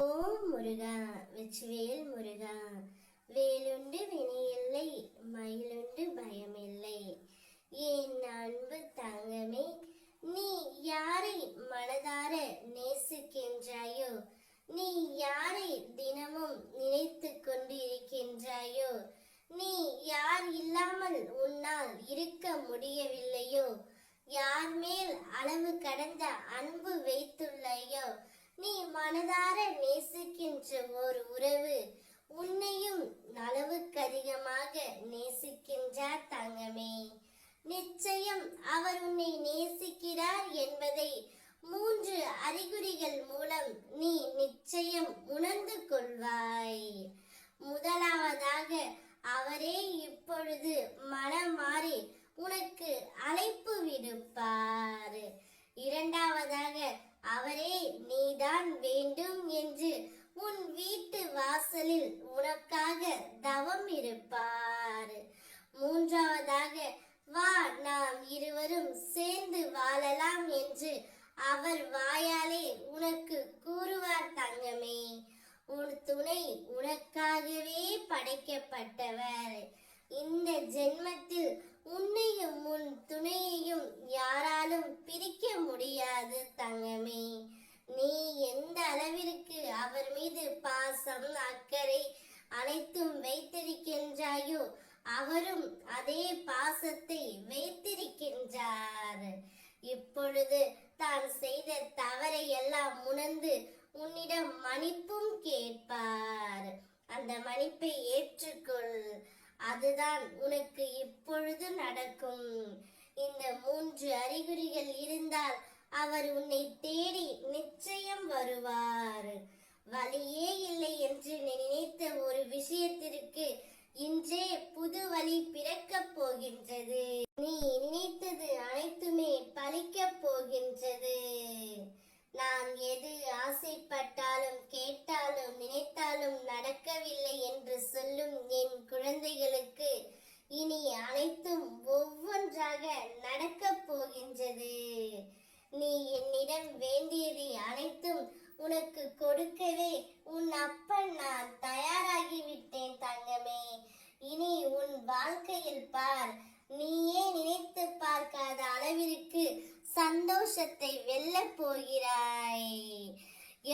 ஓம் முருகா, வெற்றிவேல் முருகா. வேலுண்டு வினையில்லை, மயிலுண்டு பயமில்லை. என் அன்பு தங்கமே, நீ யாரை மனதார நேசிக்கின்றாயோ, நீ யாரை தினமும் நினைத்து கொண்டு இருக்கின்றாயோ, நீ யார் இல்லாமல் உன்னால் இருக்க முடியவில்லையோ, யார் மேல் அளவு கடந்த அன்பு வைத்துள்ளையோ, நீ மனதார நேசிக்கின்ற ஒரு உறவு உன்னையும் அளவுக்கு அதிகமாக நேசிக்கின்றார் தங்கமே. நிச்சயம் அவர் உன்னை நேசிக்கிறார் என்பதை 3 அறிகுறிகள் மூலம் நீ நிச்சயம் உணர்ந்து கொள்வாய். முதலாவதாக, அவரே இப்பொழுது மனம் மாறி உனக்கு அழைப்பு விடுப்பார். இரண்டாவதாக, அவரே நீதான் வேண்டும் என்று உன் வீட்டு வாசலில் உனக்காக தவம் இருப்பார். மூன்றாவதாக, வா நாம் இருவரும் சேர்ந்து வாழலாம் என்று அவர் வாயாலே உனக்கு கூறுவார் தங்கமே. உன் துணை உனக்காகவே படைக்கப்பட்டவர். இந்த ஜென்மத்தில் உன்னையும் உன் துணையையும் யாராலும் பிரிக்க முடியாது தங்கமே. நீ எந்த அளவிற்கு அவர் மீது பாசம், அக்கறை அனைத்தும் வைத்திருக்கின்றாயோ, அவரும் அதே பாசத்தை வைத்திருக்கின்றார். இப்பொழுது தான் செய்த தவறை எல்லாம் உணர்ந்து உன்னிடம் மன்னிப்பும் கேட்பார். அந்த மன்னிப்பை ஏற்றுக்கொள். அதுதான் உனக்கு இப்பொழுது நடக்கும். இந்த 3 அறிகுறிகள் இருந்தால் அவர் உன்னை தேடி நிச்சயம் வருவார். வழியே இல்லை என்று நினைத்த ஒரு விஷயத்திற்கு இன்றே புது வழி பிறக்கப் போகின்றது. நீ நினைத்தது அனைத்துமே பலிக்கப் போகின்றது. நான் எது ஆசைப்பட்டாலும் கேட்டாலும் நினைத்தாலும் நடக்கவில்லை என்று சொல்லும் என் குழந்தைகளுக்கு இனி அனைத்தும் ஒவ்வொன்றாக நடக்கப் போகின்றது. நீ என்னிடம் வேண்டியது அனைத்தும் உனக்கு கொடுக்கவே உன் அப்பன் நான் தயாராகிவிட்டேன் தங்கமே. இனி உன் வாழ்க்கையில் பார், நீயே நினைத்து பார்க்காத அளவிற்கு சந்தோஷத்தை வெல்ல போகிறாய்.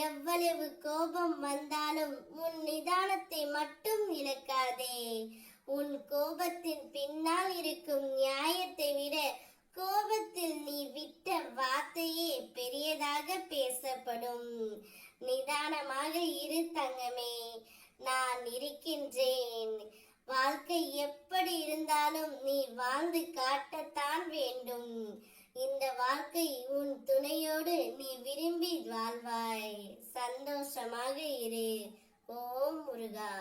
எவ்வளவு கோபம் வந்தாலும் உன் நிதானத்தை மட்டும் இழக்காதே. உன் கோபத்தின் பின்னால் இருக்கும் நியாயத்தை விட கோபத்தில் நீ விட்ட வார்த்தையே பெரியதாக பேசப்படும். நிதானமாக இரு தங்கமே, நான் இருக்கின்றேன். வாழ்க்கை எப்படி இருந்தாலும் நீ வாழ்ந்து காட்டத்தான் வேண்டும். இந்த வாழ்க்கை உன் துணையோடு நீ விரும்பி வாழ்வாய். சந்தோஷமாக இரு. ஓம் முருகா.